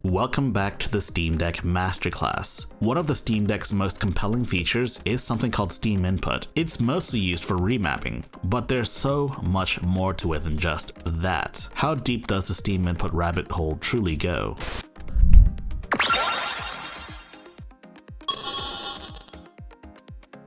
Welcome back to the Steam Deck Masterclass. One of the Steam Deck's most compelling features is something called Steam Input. It's mostly used for remapping, but there's so much more to it than just that. How deep does the Steam Input rabbit hole truly go?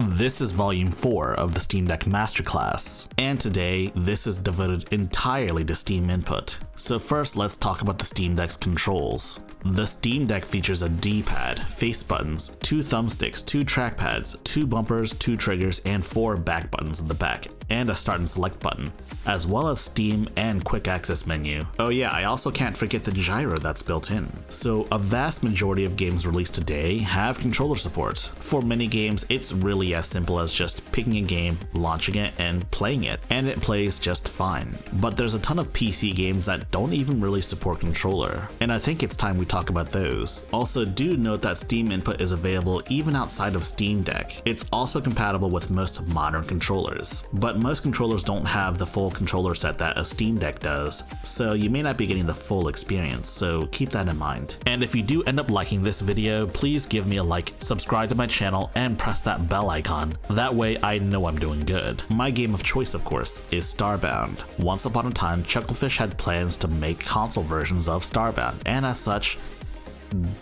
This is volume 4 of the Steam Deck Masterclass, and today this is devoted entirely to Steam Input. So first, let's talk about the Steam Deck's controls. The Steam Deck features a D-pad, face buttons, 2 thumbsticks, 2 trackpads, 2 bumpers, 2 triggers, and 4 back buttons in the back, and a start and select button, as well as Steam and quick access menu. Oh yeah, I also can't forget the gyro that's built in. So a vast majority of games released today have controller support. For many games, it's really as simple as just picking a game, launching it, and playing it, and it plays just fine. But there's a ton of PC games that don't even really support controller, and I think it's time we talk about those. Also, do note that Steam Input is available even outside of Steam Deck. It's also compatible with most modern controllers, but most controllers don't have the full controller set that a Steam Deck does, so you may not be getting the full experience, so keep that in mind. And if you do end up liking this video, please give me a like, subscribe to my channel, and press that bell icon. That way I know I'm doing good. My game of choice, of course, is Starbound. Once upon a time, Chucklefish had plans to make console versions of Starbound, and as such,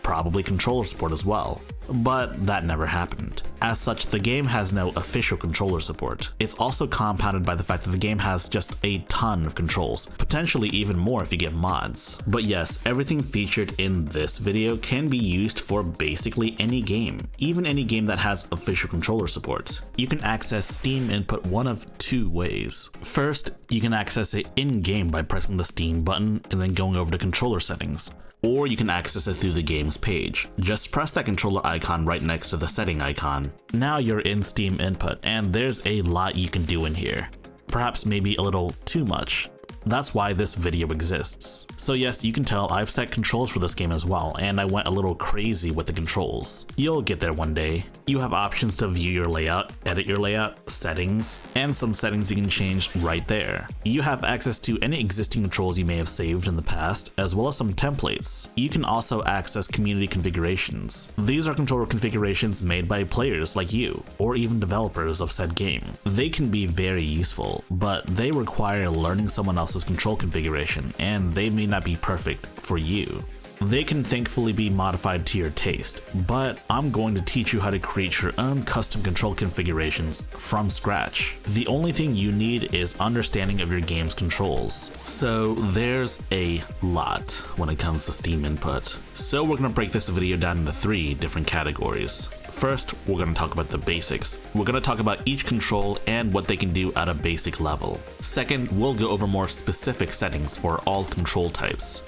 probably controller support as well, but that never happened. As such, the game has no official controller support. It's also compounded by the fact that the game has just a ton of controls, potentially even more if you get mods. But yes, everything featured in this video can be used for basically any game, even any game that has official controller support. You can access Steam Input one of 2 ways. First, you can access it in-game by pressing the Steam button and then going over to controller settings. Or you can access it through the game's page. Just press that controller icon right next to the setting icon. Now you're in Steam Input, and there's a lot you can do in here. Perhaps maybe a little too much. That's why this video exists. So yes, you can tell I've set controls for this game as well, and I went a little crazy with the controls. You'll get there one day. You have options to view your layout, edit your layout, settings, and some settings you can change right there. You have access to any existing controls you may have saved in the past, as well as some templates. You can also access community configurations. These are controller configurations made by players like you, or even developers of said game. They can be very useful, but they require learning someone else's control configuration, and they may not be perfect for you. They can thankfully be modified to your taste, but I'm going to teach you how to create your own custom control configurations from scratch. The only thing you need is understanding of your game's controls. So there's a lot when it comes to Steam Input. So we're going to break this video down into 3 different categories. First, we're going to talk about the basics. We're going to talk about each control and what they can do at a basic level. Second, we'll go over more specific settings for all control types.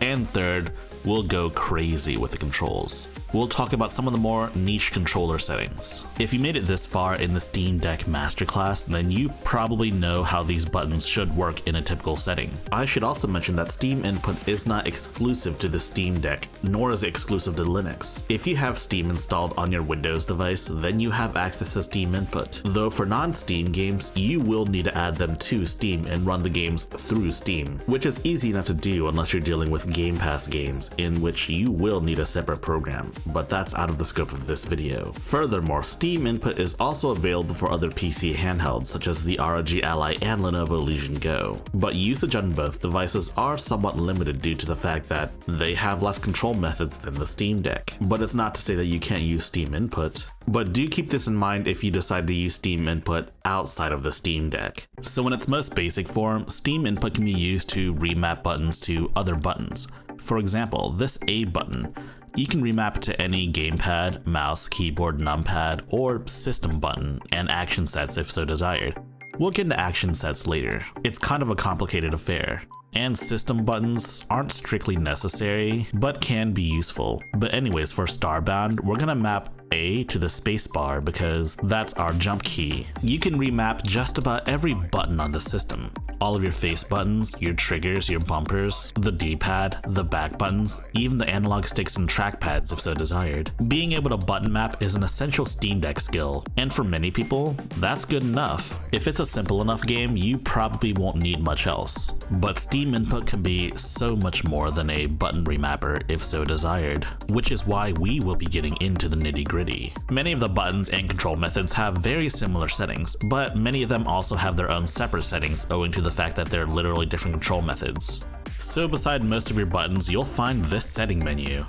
And third, we'll go crazy with the controls. We'll talk about some of the more niche controller settings. If you made it this far in the Steam Deck Masterclass, then you probably know how these buttons should work in a typical setting. I should also mention that Steam Input is not exclusive to the Steam Deck, nor is it exclusive to Linux. If you have Steam installed on your Windows device, then you have access to Steam Input. Though for non-Steam games, you will need to add them to Steam and run the games through Steam, which is easy enough to do unless you're dealing with Game Pass games, in which you will need a separate program, but that's out of the scope of this video. Furthermore, Steam Input is also available for other PC handhelds such as the ROG Ally and Lenovo Legion Go, but usage on both devices are somewhat limited due to the fact that they have less control methods than the Steam Deck. But it's not to say that you can't use Steam Input. But do keep this in mind if you decide to use Steam Input outside of the Steam Deck. So in its most basic form, Steam Input can be used to remap buttons to other buttons. For example, this A button, you can remap to any gamepad, mouse, keyboard, numpad, or system button, and action sets if so desired. We'll get into action sets later. It's kind of a complicated affair. And system buttons aren't strictly necessary, but can be useful. But anyways, for Starbound, we're gonna map A to the spacebar because that's our jump key. You can remap just about every button on the system. All of your face buttons, your triggers, your bumpers, the D-pad, the back buttons, even the analog sticks and trackpads if so desired. Being able to button map is an essential Steam Deck skill, and for many people, that's good enough. If it's a simple enough game, you probably won't need much else. But Steam Input can be so much more than a button remapper if so desired, which is why we will be getting into the nitty-gritty. Many of the buttons and control methods have very similar settings, but many of them also have their own separate settings owing to the fact that they're literally different control methods. So beside most of your buttons, you'll find this setting menu.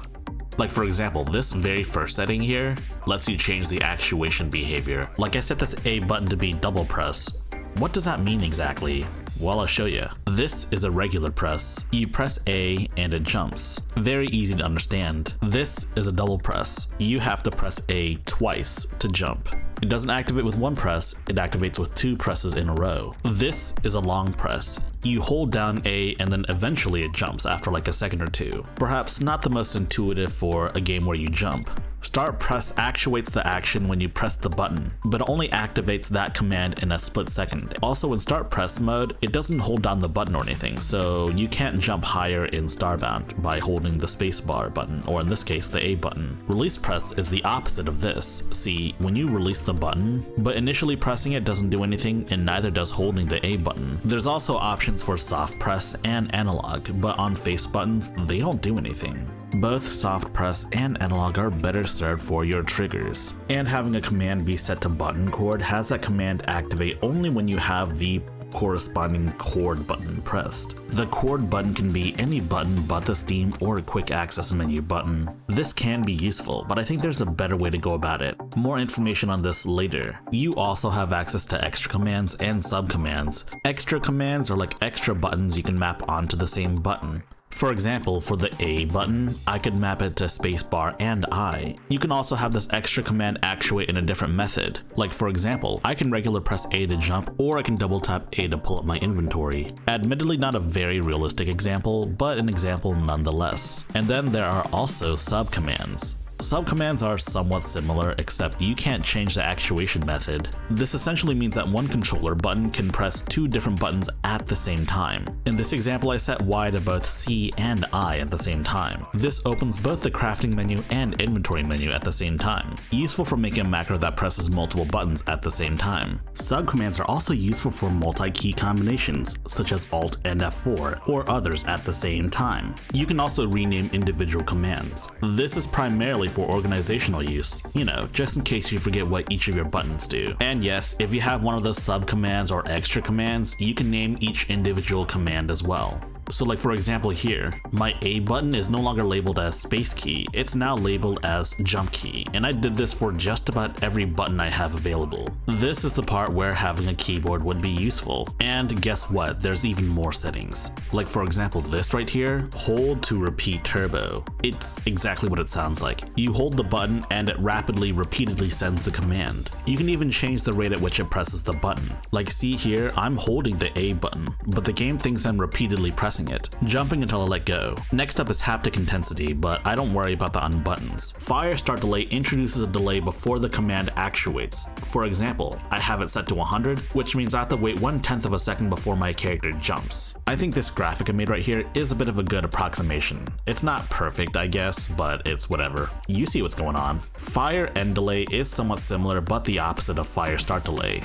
Like for example, this very first setting here lets you change the actuation behavior. Like I set this A button to be double press. What does that mean exactly? Well, I'll show you. This is a regular press. You press A and it jumps. Very easy to understand. This is a double press. You have to press A twice to jump. It doesn't activate with one press, it activates with 2 presses in a row. This is a long press. You hold down A and then eventually it jumps after like a second or two. Perhaps not the most intuitive for a game where you jump. Start press actuates the action when you press the button, but only activates that command in a split second. Also in start press mode, it doesn't hold down the button or anything, so you can't jump higher in Starbound by holding the spacebar button, or in this case the A button. Release press is the opposite of this. See, when you release the button, but initially pressing it doesn't do anything and neither does holding the A button. There's also options for soft press and analog, but on face buttons, they don't do anything. Both soft press and analog are better served for your triggers, and having a command be set to button chord has that command activate only when you have the corresponding chord button pressed. The chord button can be any button but the Steam or quick access menu button. This can be useful, but I think there's a better way to go about it. More information on this later. You also have access to extra commands and subcommands. Extra commands are like extra buttons you can map onto the same button. For example, for the A button, I could map it to spacebar and I. You can also have this extra command actuate in a different method. Like for example, I can regular press A to jump, or I can double tap A to pull up my inventory. Admittedly not a very realistic example, but an example nonetheless. And then there are also subcommands. Subcommands are somewhat similar, except you can't change the actuation method. This essentially means that one controller button can press 2 different buttons at the same time. In this example, I set Y to both C and I at the same time. This opens both the crafting menu and inventory menu at the same time, useful for making a macro that presses multiple buttons at the same time. Subcommands are also useful for multi-key combinations, such as Alt and F4, or others at the same time. You can also rename individual commands. This is primarily for organizational use, you know, just in case you forget what each of your buttons do. And yes, if you have one of those subcommands or extra commands, you can name each individual command as well. So like for example here, my A button is no longer labeled as space key, it's now labeled as jump key, and I did this for just about every button I have available. This is the part where having a keyboard would be useful. And guess what, there's even more settings. Like for example this right here, hold to repeat turbo. It's exactly what it sounds like. You hold the button and it rapidly repeatedly sends the command. You can even change the rate at which it presses the button. Like see here, I'm holding the A button, but the game thinks I'm repeatedly pressing it, jumping until I let go. Next up is haptic intensity, but I don't worry about the unbuttons. Fire start delay introduces a delay before the command actuates. For example, I have it set to 100, which means I have to wait 1/10 of a second before my character jumps. I think this graphic I made right here is a bit of a good approximation. It's not perfect, I guess, but it's whatever. You see what's going on. Fire end delay is somewhat similar, but the opposite of fire start delay.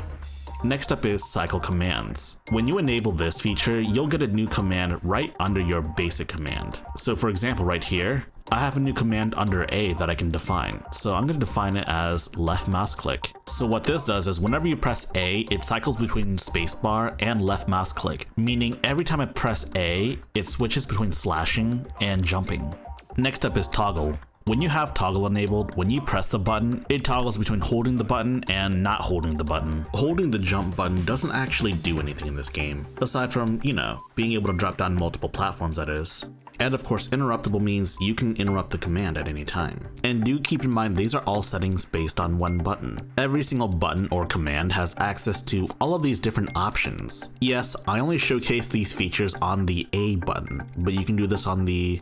Next up is cycle commands. When you enable this feature, you'll get a new command right under your basic command. So for example right here, I have a new command under A that I can define. So I'm going to define it as left mouse click. So what this does is whenever you press A, it cycles between spacebar and left mouse click, meaning every time I press A, it switches between slashing and jumping. Next up is toggle. When you have toggle enabled, when you press the button, it toggles between holding the button and not holding the button. Holding the jump button doesn't actually do anything in this game, aside from, you know, being able to drop down multiple platforms, that is. And of course, interruptible means you can interrupt the command at any time. And do keep in mind these are all settings based on one button. Every single button or command has access to all of these different options. Yes, I only showcase these features on the A button, but you can do this on the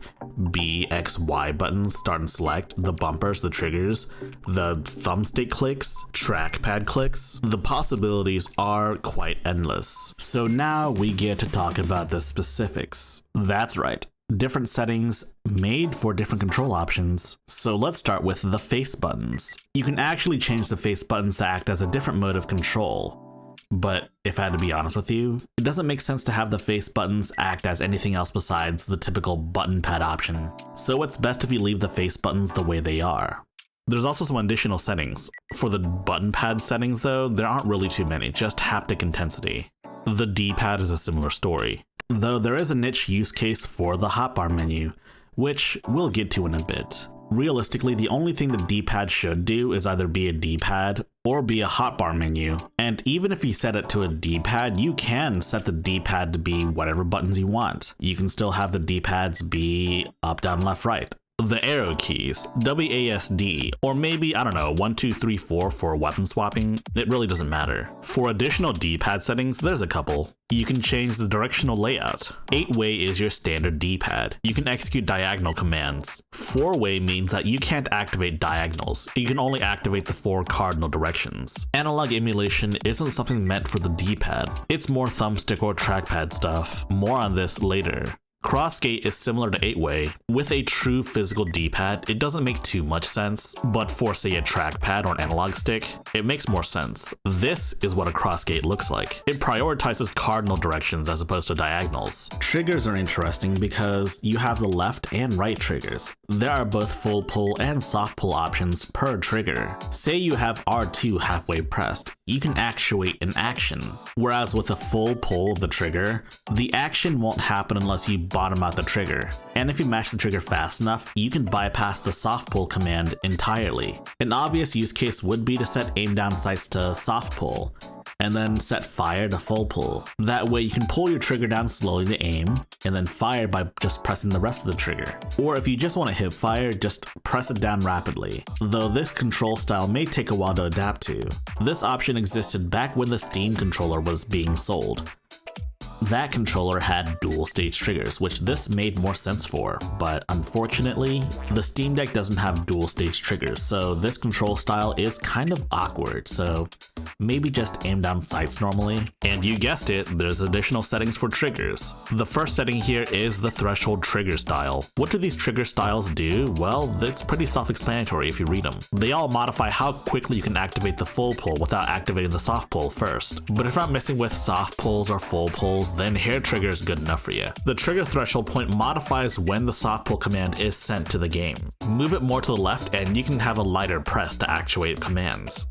B, X, Y buttons, start and select, the bumpers, the triggers, the thumbstick clicks, trackpad clicks. The possibilities are quite endless. So now we get to talk about the specifics. That's right. Different settings made for different control options. So let's start with the face buttons. You can actually change the face buttons to act as a different mode of control. But if I had to be honest with you, it doesn't make sense to have the face buttons act as anything else besides the typical button pad option. So it's best if you leave the face buttons the way they are. There's also some additional settings. For the button pad settings though, there aren't really too many, just haptic intensity. The D-pad is a similar story, though there is a niche use case for the hotbar menu, which we'll get to in a bit. Realistically, the only thing the D-pad should do is either be a D-pad or be a hotbar menu. And even if you set it to a D-pad, you can set the D-pad to be whatever buttons you want. You can still have the D-pads be up, down, left, right. The arrow keys, WASD, or maybe, I don't know, 1, 2, 3, 4 for weapon swapping, it really doesn't matter. For additional D-pad settings, there's a couple. You can change the directional layout. 8-way is your standard D-pad. You can execute diagonal commands. 4-way means that you can't activate diagonals. You can only activate the 4 cardinal directions. Analog emulation isn't something meant for the D-pad. It's more thumbstick or trackpad stuff. More on this later. Crossgate is similar to 8-way. With a true physical D-pad, it doesn't make too much sense, but for say a trackpad or an analog stick, it makes more sense. This is what a crossgate looks like. It prioritizes cardinal directions as opposed to diagonals. Triggers are interesting because you have the left and right triggers. There are both full pull and soft pull options per trigger. Say you have R2 halfway pressed, you can actuate an action. Whereas with a full pull of the trigger, the action won't happen unless you bottom out the trigger. And if you mash the trigger fast enough, you can bypass the soft pull command entirely. An obvious use case would be to set aim down sights to soft pull, and then set fire to full pull. That way you can pull your trigger down slowly to aim, and then fire by just pressing the rest of the trigger. Or if you just want to hip fire, just press it down rapidly. Though this control style may take a while to adapt to. This option existed back when the Steam controller was being sold. That controller had dual stage triggers, which this made more sense for, but unfortunately, the Steam Deck doesn't have dual stage triggers, so this control style is kind of awkward, so maybe just aim down sights normally. And you guessed it, there's additional settings for triggers. The first setting here is the threshold trigger style. What do these trigger styles do? Well, it's pretty self-explanatory if you read them. They all modify how quickly you can activate the full pull without activating the soft pull first. But if you're not messing with soft pulls or full pulls, then hair trigger is good enough for you. The trigger threshold point modifies when the soft pull command is sent to the game. Move it more to the left and you can have a lighter press to actuate commands.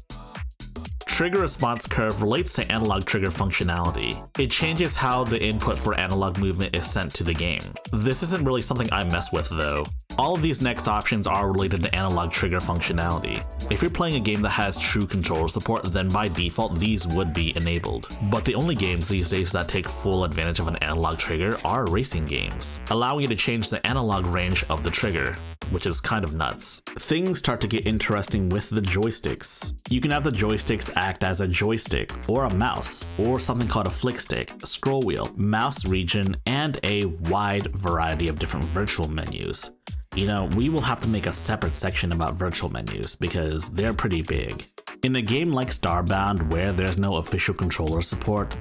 Trigger response curve relates to analog trigger functionality. It changes how the input for analog movement is sent to the game. This isn't really something I mess with though. All of these next options are related to analog trigger functionality. If you're playing a game that has true controller support, then by default these would be enabled. But the only games these days that take full advantage of an analog trigger are racing games, allowing you to change the analog range of the trigger, which is kind of nuts. Things start to get interesting with the joysticks. You can have the joysticks act as a joystick, or a mouse, or something called a flick stick, scroll wheel, mouse region, and a wide variety of different virtual menus. You know, we will have to make a separate section about virtual menus because they're pretty big. In a game like Starbound, where there's no official controller support,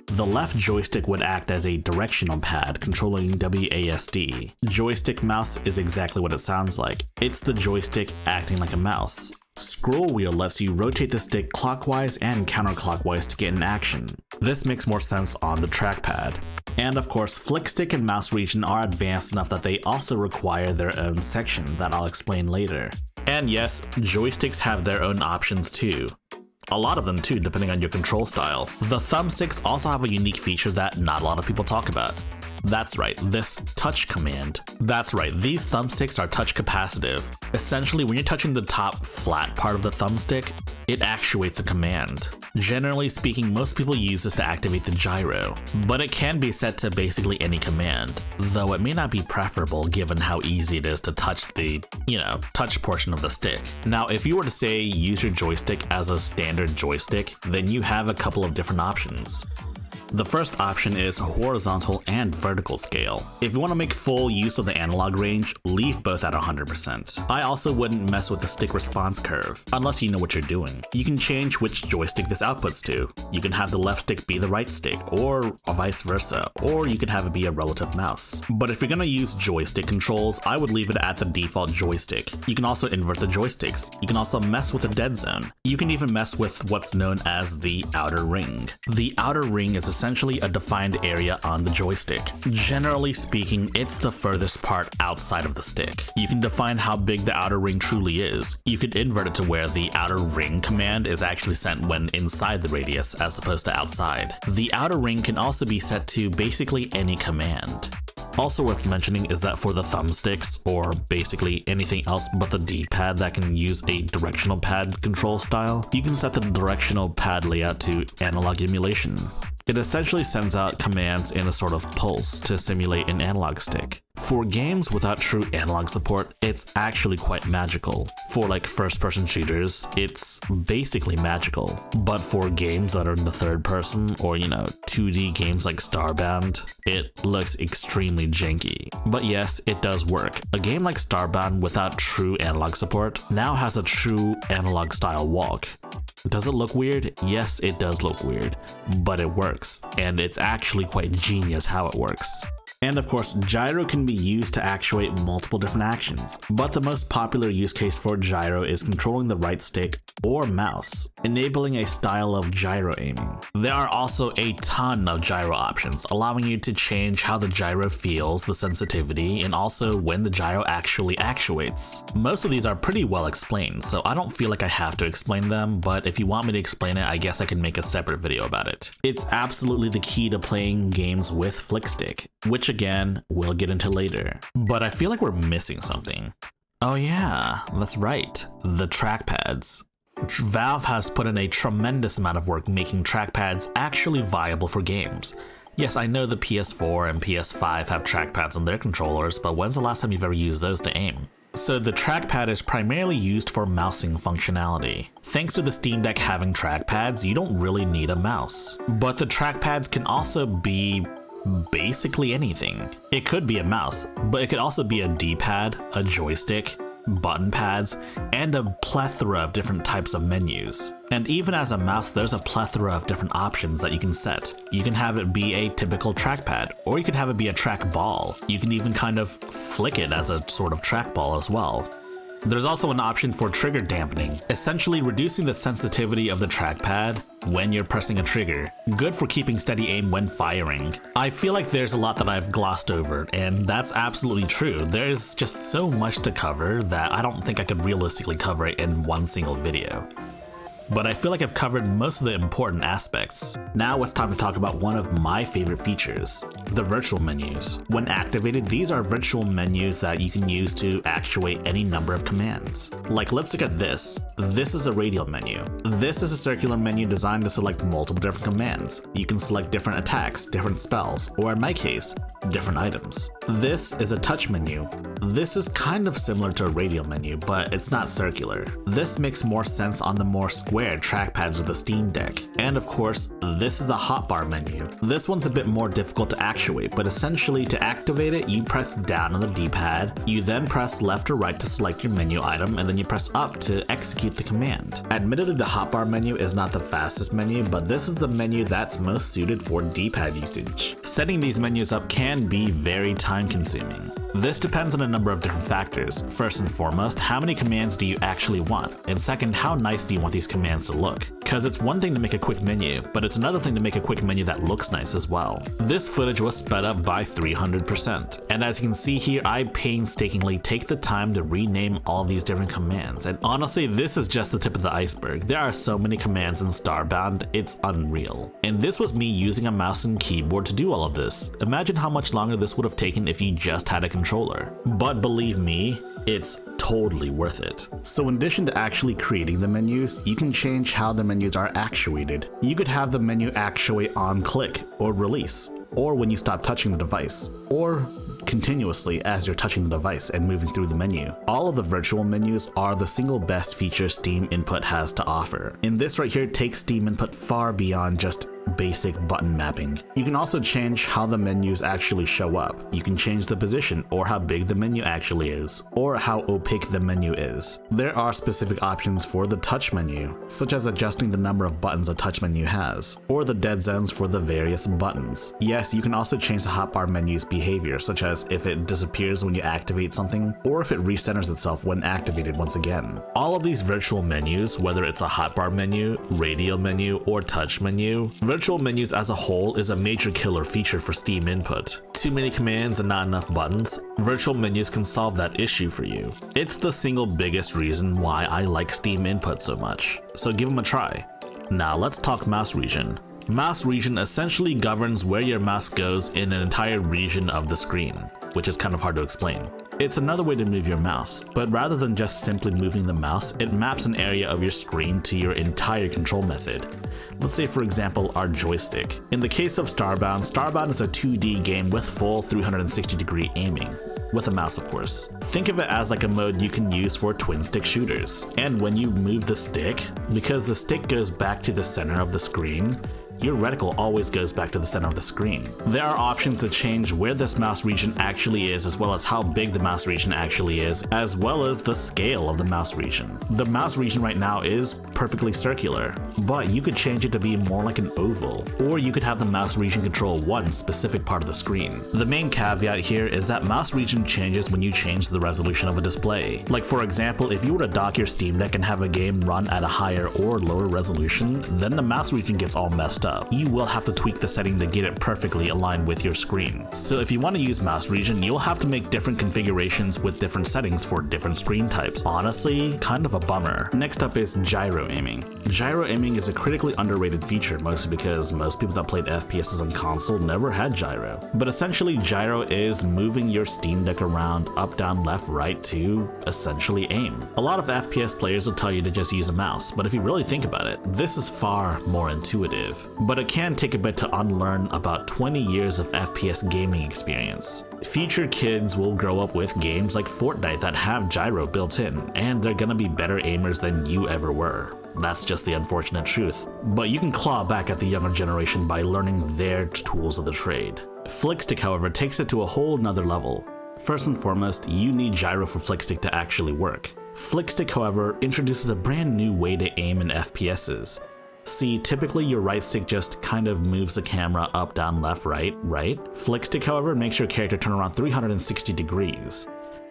the left joystick would act as a directional pad controlling WASD. Joystick mouse is exactly what it sounds like. It's the joystick acting like a mouse. Scroll wheel lets you rotate the stick clockwise and counterclockwise to get an action. This makes more sense on the trackpad. And of course, flick stick and mouse region are advanced enough that they also require their own section that I'll explain later. And yes, joysticks have their own options too. A lot of them too, depending on your control style. The thumbsticks also have a unique feature that not a lot of people talk about. That's right, this touch command. That's right, these thumbsticks are touch capacitive. Essentially, when you're touching the top flat part of the thumbstick, it actuates a command. Generally speaking, most people use this to activate the gyro, but it can be set to basically any command, though it may not be preferable given how easy it is to touch the, touch portion of the stick. Now, if you were to say use your joystick as a standard joystick, then you have a couple of different options. The first option is horizontal and vertical scale. If you want to make full use of the analog range, leave both at 100%. I also wouldn't mess with the stick response curve, unless you know what you're doing. You can change which joystick this outputs to. You can have the left stick be the right stick, or vice versa, or you can have it be a relative mouse. But if you're gonna use joystick controls, I would leave it at the default joystick. You can also invert the joysticks. You can also mess with the dead zone. You can even mess with what's known as the outer ring. The outer ring is essentially a defined area on the joystick. Generally speaking, it's the furthest part outside of the stick. You can define how big the outer ring truly is. You could invert it to where the outer ring command is actually sent when inside the radius as opposed to outside. The outer ring can also be set to basically any command. Also worth mentioning is that for the thumbsticks, or basically anything else but the D-pad that can use a directional pad control style, you can set the directional pad layout to analog emulation. It essentially sends out commands in a sort of pulse to simulate an analog stick. For games without true analog support, it's actually quite magical. For like first-person shooters, it's basically magical. But for games that are in the third person, or 2D games like Starbound, it looks extremely janky. But yes, it does work. A game like Starbound without true analog support now has a true analog style walk. Does it look weird? Yes, it does look weird, but it works, and it's actually quite genius how it works. And of course, gyro can be used to actuate multiple different actions, but the most popular use case for gyro is controlling the right stick or mouse, enabling a style of gyro aiming. There are also a ton of gyro options, allowing you to change how the gyro feels, the sensitivity, and also when the gyro actually actuates. Most of these are pretty well explained, so I don't feel like I have to explain them, but if you want me to explain it, I guess I can make a separate video about it. It's absolutely the key to playing games with flickstick, which again, we'll get into later. But I feel like we're missing something. Oh yeah, that's right, the trackpads. Valve has put in a tremendous amount of work making trackpads actually viable for games. Yes, I know the PS4 and PS5 have trackpads on their controllers, but when's the last time you've ever used those to aim? So the trackpad is primarily used for mousing functionality. Thanks to the Steam Deck having trackpads, you don't really need a mouse. But the trackpads can also be basically anything. It could be a mouse, but it could also be a D-pad, a joystick, button pads, and a plethora of different types of menus. And even as a mouse, there's a plethora of different options that you can set. You can have it be a typical trackpad, or you could have it be a trackball. You can even kind of flick it as a sort of trackball as well. There's also an option for trigger dampening, essentially reducing the sensitivity of the trackpad when you're pressing a trigger. Good for keeping steady aim when firing. I feel like there's a lot that I've glossed over, and that's absolutely true. There's just so much to cover that I don't think I could realistically cover it in one single video. But I feel like I've covered most of the important aspects. Now it's time to talk about one of my favorite features, the virtual menus. When activated, these are virtual menus that you can use to actuate any number of commands. Like, let's look at this. This is a radial menu. This is a circular menu designed to select multiple different commands. You can select different attacks, different spells, or in my case, different items. This is a touch menu. This is kind of similar to a radial menu, but it's not circular. This makes more sense on the more square trackpads of the Steam Deck. And of course, this is the hotbar menu. This one's a bit more difficult to actuate, but essentially to activate it, you press down on the D-pad, you then press left or right to select your menu item, and then you press up to execute the command. Admittedly, the hotbar menu is not the fastest menu, but this is the menu that's most suited for D-pad usage. Setting these menus up can be very time-consuming. This depends on a number of different factors. First and foremost, how many commands do you actually want? And second, how nice do you want these commands to look? Because it's one thing to make a quick menu, but it's another thing to make a quick menu that looks nice as well. This footage was sped up by 300%. And as you can see here, I painstakingly take the time to rename all of these different commands. And honestly, this is just the tip of the iceberg. There are so many commands in Starbound, it's unreal. And this was me using a mouse and keyboard to do all of this. Imagine how much longer this would have taken if you just had a controller. But believe me, it's totally worth it. So in addition to actually creating the menus, you can change how the menus are actuated. You could have the menu actuate on click or release, or when you stop touching the device, or continuously as you're touching the device and moving through the menu. All of the virtual menus are the single best feature Steam Input has to offer. And this right here takes Steam Input far beyond just basic button mapping. You can also change how the menus actually show up. You can change the position or how big the menu actually is, or how opaque the menu is. There are specific options for the touch menu, such as adjusting the number of buttons a touch menu has, or the dead zones for the various buttons. Yes, you can also change the hotbar menu's behavior, such as if it disappears when you activate something, or if it recenters itself when activated once again. All of these virtual menus, whether it's a hotbar menu, radial menu, or touch menu, virtual menus as a whole is a major killer feature for Steam Input. Too many commands and not enough buttons? Virtual menus can solve that issue for you. It's the single biggest reason why I like Steam Input so much, so give them a try. Now let's talk mouse region. Mouse region essentially governs where your mouse goes in an entire region of the screen, which is kind of hard to explain. It's another way to move your mouse, but rather than just simply moving the mouse, it maps an area of your screen to your entire control method. Let's say, for example, our joystick. In the case of Starbound is a 2D game with full 360-degree aiming, with a mouse of course. Think of it as like a mode you can use for twin stick shooters. And when you move the stick, because the stick goes back to the center of the screen, your reticle always goes back to the center of the screen. There are options to change where this mouse region actually is, as well as how big the mouse region actually is, as well as the scale of the mouse region. The mouse region right now is perfectly circular, but you could change it to be more like an oval, or you could have the mouse region control one specific part of the screen. The main caveat here is that mouse region changes when you change the resolution of a display. Like for example, if you were to dock your Steam Deck and have a game run at a higher or lower resolution, then the mouse region gets all messed up. You will have to tweak the setting to get it perfectly aligned with your screen. So if you want to use mouse region, you'll have to make different configurations with different settings for different screen types. Honestly, kind of a bummer. Next up is gyro aiming. Gyro aiming is a critically underrated feature, mostly because most people that played FPSs on console never had gyro. But essentially, gyro is moving your Steam Deck around up, down, left, right to essentially aim. A lot of FPS players will tell you to just use a mouse, but if you really think about it, this is far more intuitive. But it can take a bit to unlearn about 20 years of FPS gaming experience. Future kids will grow up with games like Fortnite that have gyro built in, and they're gonna be better aimers than you ever were. That's just the unfortunate truth. But you can claw back at the younger generation by learning their tools of the trade. Flickstick, however, takes it to a whole nother level. First and foremost, you need gyro for Flickstick to actually work. Flickstick, however, introduces a brand new way to aim in FPSs. See, typically your right stick just kind of moves the camera up, down, left, right? Flickstick, however, makes your character turn around 360 degrees.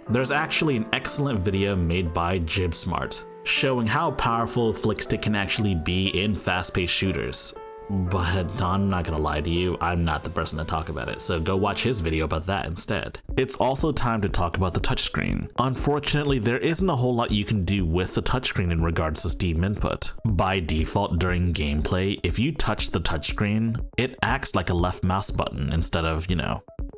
There's actually an excellent video made by JibSmart showing how powerful Flickstick can actually be in fast-paced shooters. But I'm not gonna lie to you, I'm not the person to talk about it, so go watch his video about that instead. It's also time to talk about the touchscreen. Unfortunately, there isn't a whole lot you can do with the touchscreen in regards to Steam Input. By default, during gameplay, if you touch the touchscreen, it acts like a left mouse button instead of,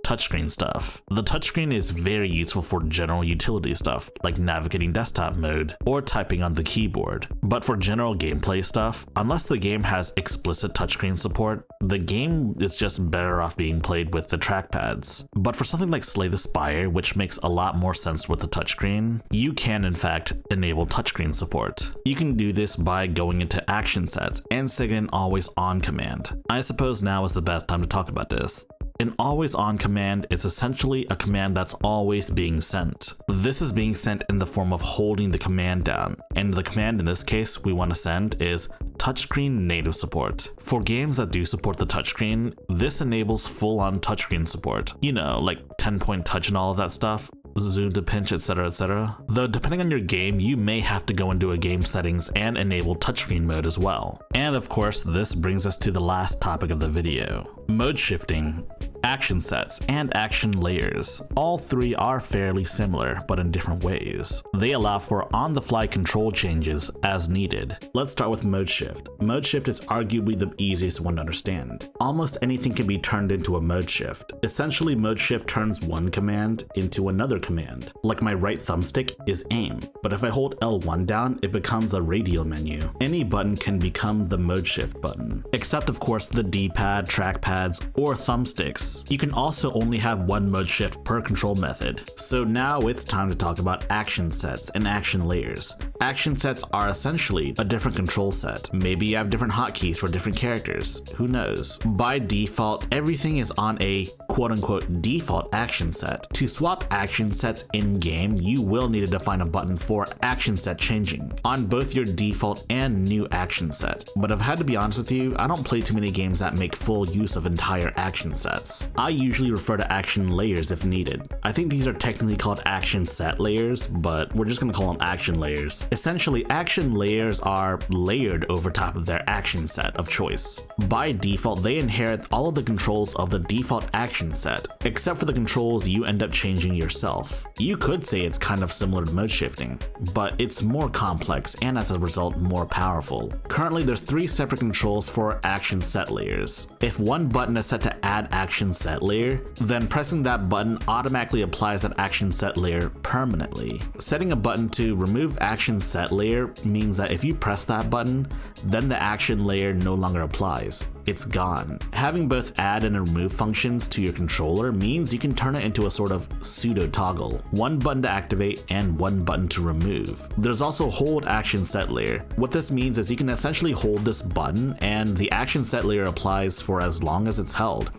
touchscreen stuff. The touchscreen is very useful for general utility stuff, like navigating desktop mode or typing on the keyboard. But for general gameplay stuff, unless the game has explicit touchscreen support, the game is just better off being played with the trackpads. But for something like Slay the Spire, which makes a lot more sense with the touchscreen, you can in fact enable touchscreen support. You can do this by going into action sets and setting an always on command. I suppose now is the best time to talk about this. An always on command is essentially a command that's always being sent. This is being sent in the form of holding the command down, and the command in this case we want to send is touchscreen native support. For games that do support the touchscreen, this enables full-on touchscreen support. Like 10-point touch and all of that stuff. Zoom to pinch, etc, etc. Though depending on your game, you may have to go into a game settings and enable touchscreen mode as well. And of course, this brings us to the last topic of the video. Mode shifting, action sets, and action layers. All three are fairly similar, but in different ways. They allow for on-the-fly control changes as needed. Let's start with mode shift. Mode shift is arguably the easiest one to understand. Almost anything can be turned into a mode shift. Essentially, mode shift turns one command into another command. Like my right thumbstick is aim, but if I hold L1 down, it becomes a radial menu. Any button can become the mode shift button, except of course the D-pad, trackpads, or thumbsticks. You can also only have one mode shift per control method. So now it's time to talk about action sets and action layers. Action sets are essentially a different control set. Maybe you have different hotkeys for different characters, who knows? By default, everything is on a quote-unquote default action set. To swap action sets in-game, you will need to define a button for action set changing on both your default and new action set. But I've had to be honest with you, I don't play too many games that make full use of entire action sets. I usually refer to action layers if needed. I think these are technically called action set layers, but we're just gonna call them action layers. Essentially, action layers are layered over top of their action set of choice. By default, they inherit all of the controls of the default action set, except for the controls you end up changing yourself. You could say it's kind of similar to mode shifting, but it's more complex and as a result more powerful. Currently, there's 3 separate controls for action set layers. If one button is set to add action set layer, then pressing that button automatically applies that action set layer permanently. Setting a button to remove action set layer means that if you press that button, then the action layer no longer applies. It's gone. Having both add and remove functions to your controller means you can turn it into a sort of pseudo toggle. One button to activate and one button to remove. There's also hold action set layer. What this means is you can essentially hold this button and the action set layer applies for as long as it's held.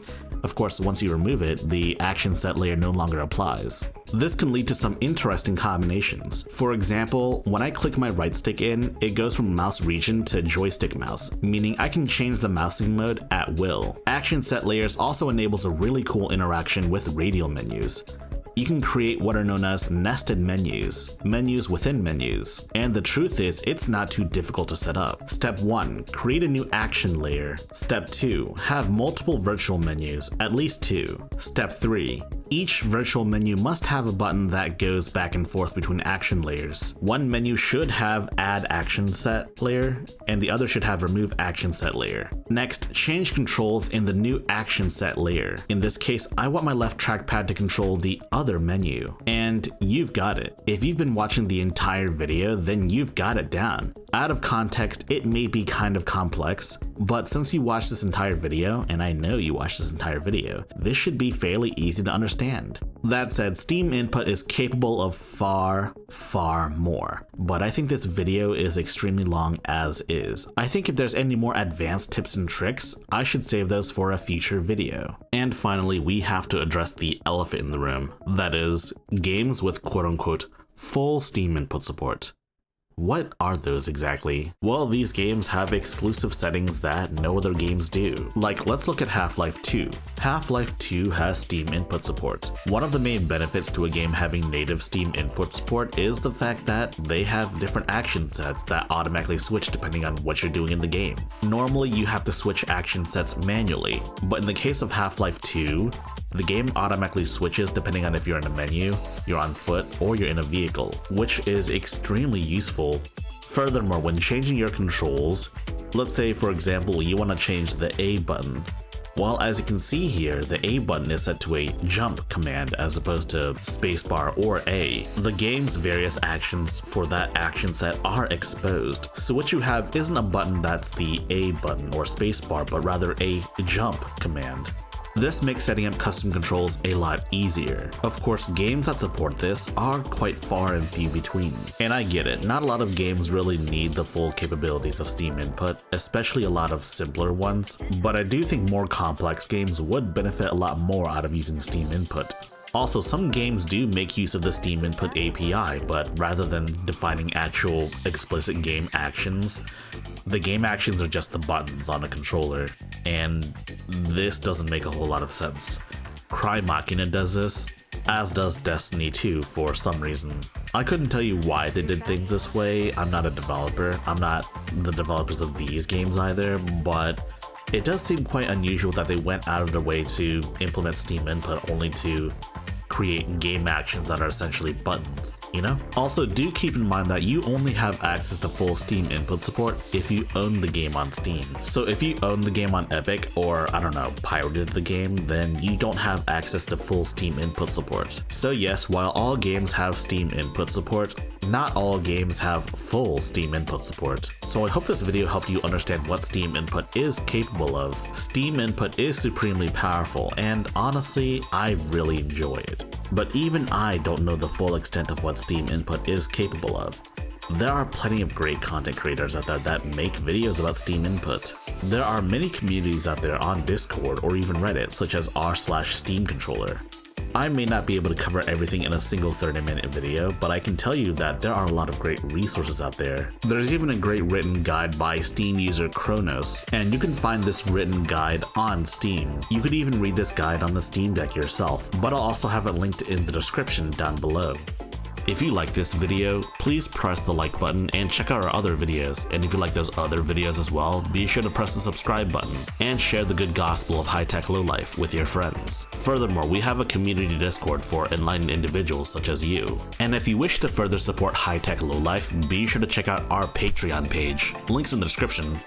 Of course, once you remove it, the action set layer no longer applies. This can lead to some interesting combinations. For example, when I click my right stick in, it goes from mouse region to joystick mouse, meaning I can change the mousing mode at will. Action set layers also enables a really cool interaction with radial menus. You can create what are known as nested menus, menus within menus, and the truth is it's not too difficult to set up. Step 1, create a new action layer. Step 2, have multiple virtual menus, at least 2. Step 3, each virtual menu must have a button that goes back and forth between action layers. One menu should have add action set layer, and the other should have remove action set layer. Next, change controls in the new action set layer. In this case, I want my left trackpad to control the other menu, and you've got it. If you've been watching the entire video, then you've got it down. Out of context, it may be kind of complex, but since you watched this entire video, and I know you watched this entire video, this should be fairly easy to understand. That said, Steam Input is capable of far, far more, but I think this video is extremely long as is. I think if there's any more advanced tips and tricks, I should save those for a future video. And finally, we have to address the elephant in the room, that is, games with quote-unquote full Steam Input support. What are those exactly? Well, these games have exclusive settings that no other games do. Like, let's look at Half-Life 2. Half-Life 2 has Steam Input support. One of the main benefits to a game having native Steam Input support is the fact that they have different action sets that automatically switch depending on what you're doing in the game. Normally, you have to switch action sets manually, but in the case of Half-Life 2, the game automatically switches depending on if you're in a menu, you're on foot, or you're in a vehicle, which is extremely useful. Furthermore, when changing your controls, let's say for example you want to change the A button. Well, as you can see here, the A button is set to a jump command as opposed to spacebar or A. The game's various actions for that action set are exposed, so what you have isn't a button that's the A button or spacebar, but rather a jump command. This makes setting up custom controls a lot easier. Of course, games that support this are quite far and few between. And I get it, not a lot of games really need the full capabilities of Steam Input, especially a lot of simpler ones, but I do think more complex games would benefit a lot more out of using Steam Input. Also, some games do make use of the Steam Input API, but rather than defining actual explicit game actions, the game actions are just the buttons on a controller, and this doesn't make a whole lot of sense. Cry Machina does this, as does Destiny 2 for some reason. I couldn't tell you why they did things this way. I'm not a developer, I'm not the developers of these games either, but it does seem quite unusual that they went out of their way to implement Steam Input only to create game actions that are essentially buttons, you know? Also, do keep in mind that you only have access to full Steam input support if you own the game on Steam. So if you own the game on Epic or, I don't know, pirated the game, then you don't have access to full Steam input support. So yes, while all games have Steam input support, not all games have full Steam input support. So I hope this video helped you understand what Steam input is capable of. Steam input is supremely powerful, and honestly, I really enjoy it. But even I don't know the full extent of what Steam input is capable of. There are plenty of great content creators out there that make videos about Steam input. There are many communities out there on Discord or even Reddit, such as r/Steam controller. I may not be able to cover everything in a single 30-minute video, but I can tell you that there are a lot of great resources out there. There's even a great written guide by Steam user Kronos, and you can find this written guide on Steam. You could even read this guide on the Steam Deck yourself, but I'll also have it linked in the description down below. If you like this video, please press the like button and check out our other videos. And if you like those other videos as well, be sure to press the subscribe button and share the good gospel of high-tech lowlife with your friends. Furthermore, we have a community Discord for enlightened individuals such as you. And if you wish to further support high-tech lowlife, be sure to check out our Patreon page. Links in the description.